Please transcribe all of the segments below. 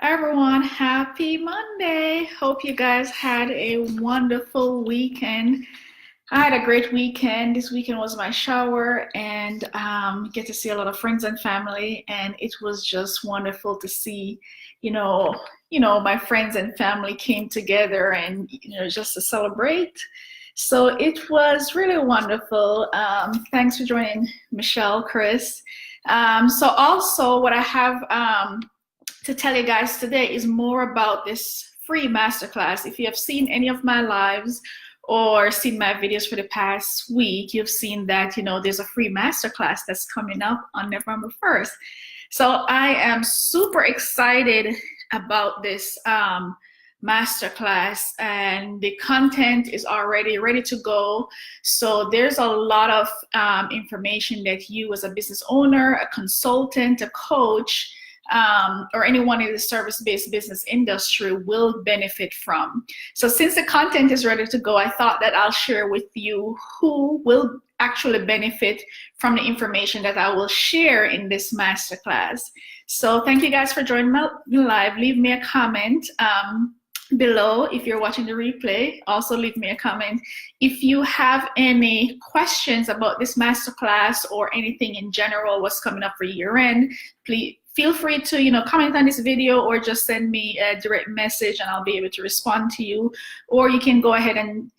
Everyone, happy Monday. Hope you guys had a wonderful weekend. I had a great weekend. This weekend was my shower and get to see a lot of friends and family, and it was just wonderful to see, you know, my friends and family came together and just to celebrate. So it was really wonderful. Thanks for joining, Michelle, Chris. So also what I have to tell you guys today is more about this free masterclass. If you have seen any of my lives or seen my videos for the past week, you've seen that, there's a free masterclass that's coming up on November 1st. So I am super excited about this masterclass, and the content is already ready to go. So there's a lot of information that you as a business owner, a consultant, a coach, or anyone in the service-based business industry will benefit from. So since the content is ready to go, I thought that I'll share with you who will actually benefit from the information that I will share in this masterclass. So thank you guys for joining me live. Leave me a comment below if you're watching the replay. Also leave me a comment if you have any questions about this masterclass or anything in general, what's coming up for year end. Please feel free to comment on this video or just send me a direct message and I'll be able to respond to you. Or you can go ahead and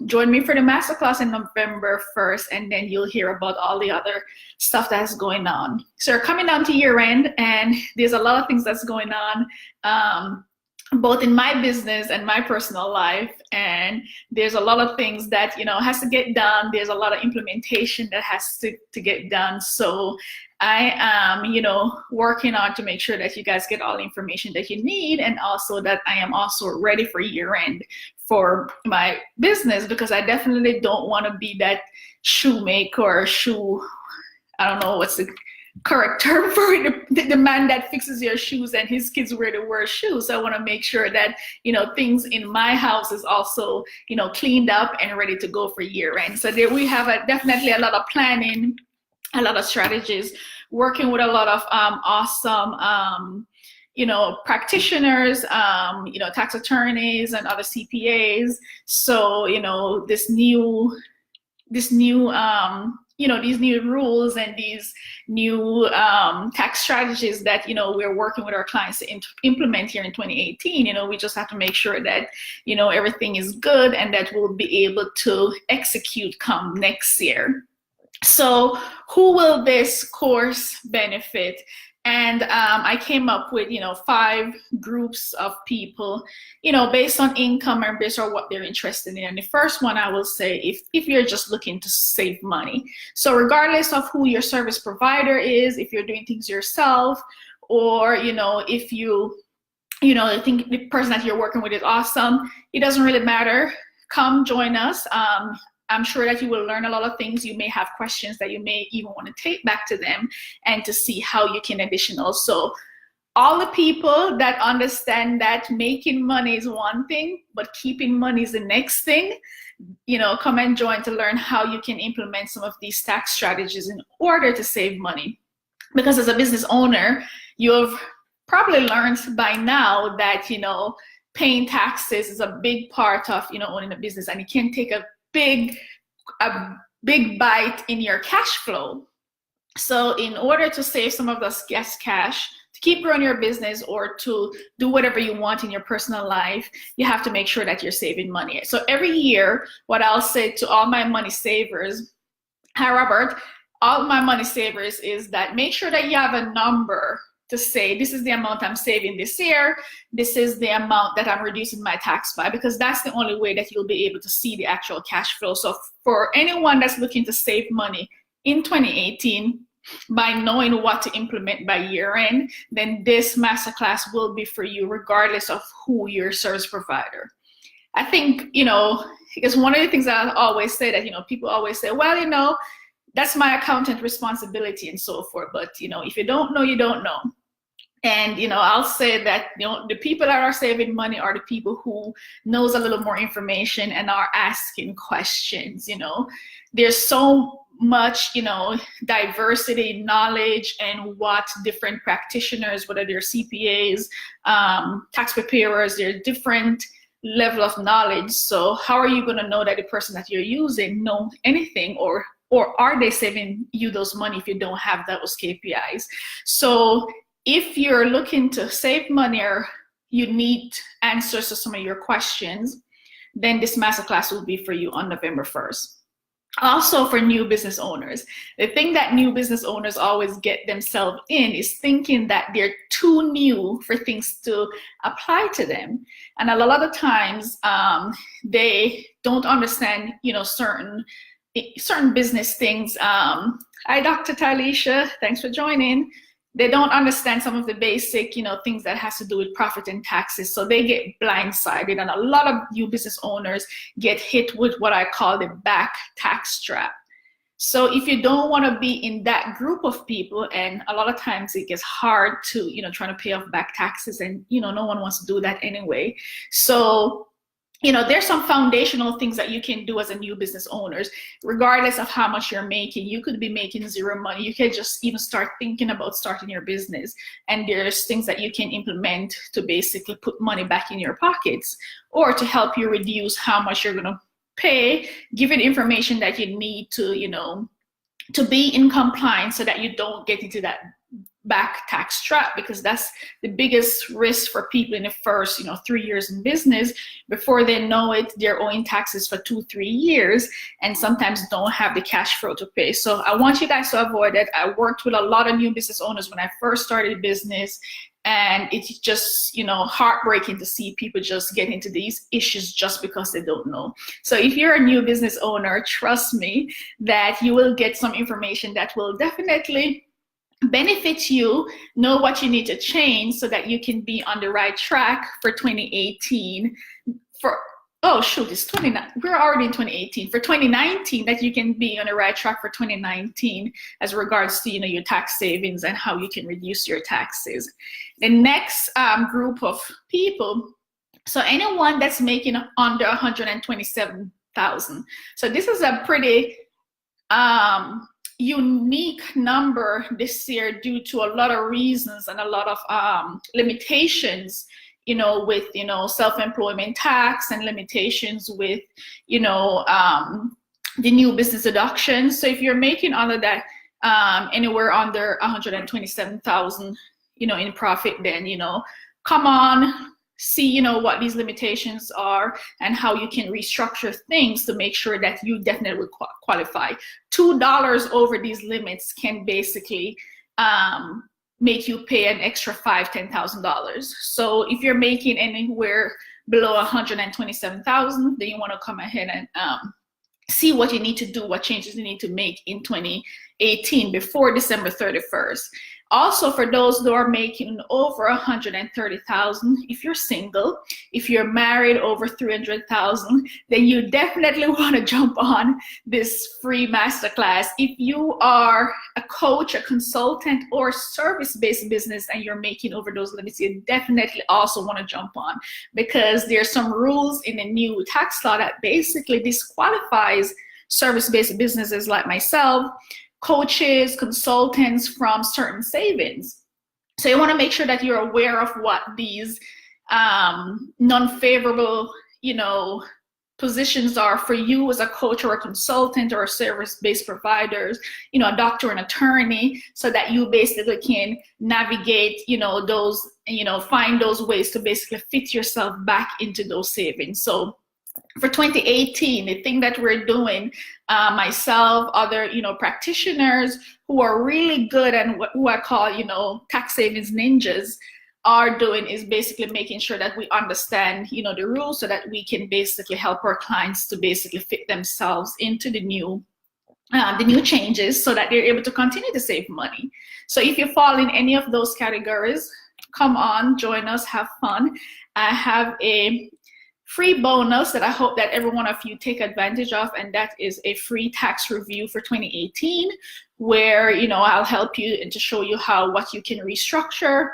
join me for the masterclass on November 1st, and then you'll hear about all the other stuff that's going on. So we're coming down to year end, and there's a lot of things that's going on, both in my business and my personal life, and there's a lot of things that has to get done. There's a lot of implementation that has to get done. So I am working on to make sure that you guys get all the information that you need, and also that I am also ready for year end for my business, because I definitely don't want to be that shoemaker or I don't know what's the correct term for it, the man that fixes your shoes and his kids wear the worst shoes. So I want to make sure that things in my house is also cleaned up and ready to go for year end. So there we have definitely a lot of planning, a lot of strategies, working with a lot of awesome practitioners, tax attorneys and other CPAs. So these new rules and these new tax strategies that we're working with our clients to implement here in 2018. We just have to make sure that everything is good and that we'll be able to execute come next year. So who will this course benefit? And I came up with 5 groups of people, based on income and based on what they're interested in. And the first one I will say, if you're just looking to save money. So regardless of who your service provider is, if you're doing things yourself, or if you think the person that you're working with is awesome, it doesn't really matter. Come join us. I'm sure that you will learn a lot of things. You may have questions that you may even want to take back to them and to see how you can additional. So all the people that understand that making money is one thing, but keeping money is the next thing, come and join to learn how you can implement some of these tax strategies in order to save money. Because as a business owner, you've probably learned by now that, paying taxes is a big part of, owning a business, and it can take a big bite in your cash flow. So in order to save some of those cash to keep growing your business or to do whatever you want in your personal life, you have to make sure that you're saving money. So every year, what I'll say to all my money savers, hi Robert, all my money savers, is that make sure that you have a number to say, this is the amount I'm saving this year, this is the amount that I'm reducing my tax by, because that's the only way that you'll be able to see the actual cash flow. So for anyone that's looking to save money in 2018, by knowing what to implement by year end, then this masterclass will be for you regardless of who your service provider. I think, because one of the things that I always say that, people always say, well, that's my accountant responsibility and so forth. But, if you don't know, you don't know. And, I'll say that, the people that are saving money are the people who knows a little more information and are asking questions. There's so much, diversity, knowledge, and what different practitioners, whether they're CPAs, tax preparers, they're different level of knowledge. So how are you going to know that the person that you're using know anything, or are they saving you those money if you don't have those KPIs? So if you're looking to save money or you need answers to some of your questions, then this masterclass will be for you on November 1st. Also, for new business owners, the thing that new business owners always get themselves in is thinking that they're too new for things to apply to them. And a lot of times they don't understand, certain business things. Hi, Dr. Talisha, thanks for joining. They don't understand some of the basic, things that has to do with profit and taxes. So they get blindsided, and a lot of new business owners get hit with what I call the back tax trap. So if you don't want to be in that group of people, and a lot of times it gets hard to, trying to pay off back taxes, and, no one wants to do that anyway. So there's some foundational things that you can do as a new business owners, regardless of how much you're making. You could be making zero money. You can just even start thinking about starting your business. And there's things that you can implement to basically put money back in your pockets, or to help you reduce how much you're going to pay, give it information that you need to, to be in compliance, so that you don't get into that back tax trap, because that's the biggest risk for people in the first 3 years in business. Before they know it, they're owing taxes for 2-3 years, and sometimes don't have the cash flow to pay. So I want you guys to avoid it. I worked with a lot of new business owners when I first started business, and it's just heartbreaking to see people just get into these issues just because they don't know. So if you're a new business owner, trust me that you will get some information that will definitely benefit you, know what you need to change so that you can be on the right track for 2018. It's 29. We're already in 2018. For 2019, that you can be on the right track for 2019 as regards to your tax savings and how you can reduce your taxes. The next group of people, so anyone that's making under 127,000. So this is a pretty unique number this year due to a lot of reasons and a lot of limitations, with self-employment tax, and limitations with the new business deductions. So if you're making all of that anywhere under 127,000 in profit, then come on, see what these limitations are and how you can restructure things to make sure that you definitely qualify. $2 over these limits can basically make you pay an extra $5,000-$10,000. So if you're making anywhere below 127,000, then you want to come ahead and see what you need to do, what changes you need to make in 2018 before December 31st. Also, for those who are making over 130,000, if you're single, if you're married over 300,000, then you definitely want to jump on this free masterclass. If you are a coach, a consultant, or service-based business and you're making over those limits, you definitely also want to jump on, because there's some rules in the new tax law that basically disqualifies service-based businesses like myself, coaches, consultants, from certain savings. So you want to make sure that you're aware of what these non-favorable, positions are for you as a coach or a consultant or a service-based providers, a doctor and attorney, so that you basically can navigate, those, find those ways to basically fit yourself back into those savings. So for 2018, the thing that we're doing, myself, other, practitioners who are really good and who I call, tax savings ninjas are doing, is basically making sure that we understand, the rules, so that we can basically help our clients to basically fit themselves into the new changes, so that they're able to continue to save money. So if you fall in any of those categories, come on, join us, have fun. I have a free bonus that I hope that every one of you take advantage of, and that is a free tax review for 2018, where I'll help you and to show you what you can restructure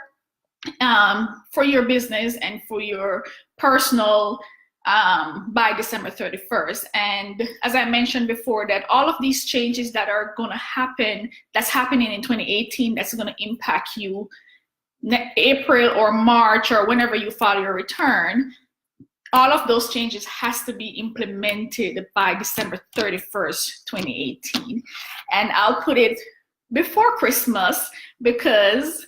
for your business and for your personal by December 31st. And as I mentioned before, that all of these changes that are going to happen, that's happening in 2018, that's going to impact you April or March or whenever you file your return, all of those changes has to be implemented by December 31st, 2018. And I'll put it before Christmas because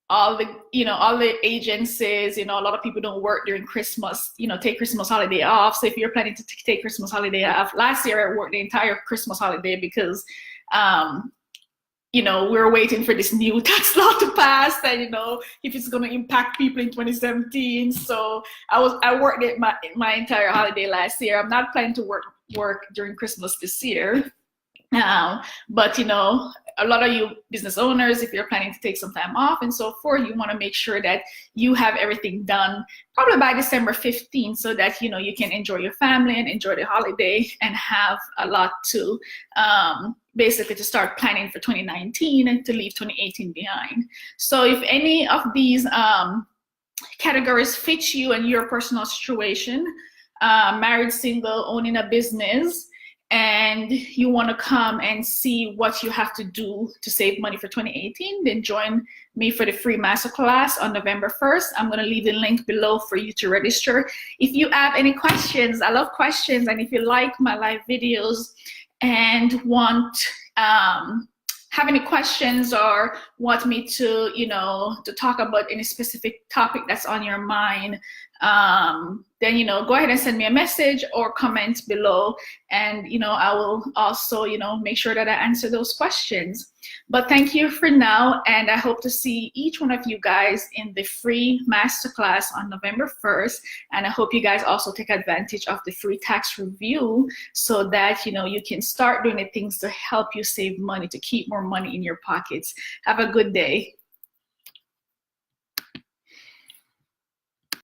all the agencies, a lot of people don't work during Christmas, take Christmas holiday off. So if you're planning to take Christmas holiday off, last year I worked the entire Christmas holiday because we're waiting for this new tax law to pass, and if it's going to impact people in 2017. So I worked it my entire holiday last year. I'm not planning to work during Christmas this year. But a lot of you business owners, if you're planning to take some time off and so forth, you want to make sure that you have everything done probably by December 15th, so that you can enjoy your family and enjoy the holiday and have a lot to basically to start planning for 2019 and to leave 2018 behind. So if any of these categories fit you and your personal situation, married, single, owning a business, and you want to come and see what you have to do to save money for 2018, then join me for the free masterclass on November 1st. I'm going to leave the link below for you to register. If you have any questions, I love questions, and if you like my live videos and want have any questions or want me to to talk about any specific topic that's on your mind, then go ahead and send me a message or comment below, and I will also make sure that I answer those questions. But thank you for now, and I hope to see each one of you guys in the free masterclass on November 1st. And I hope you guys also take advantage of the free tax review, so that you can start doing the things to help you save money, to keep more money in your pockets. Have a good day.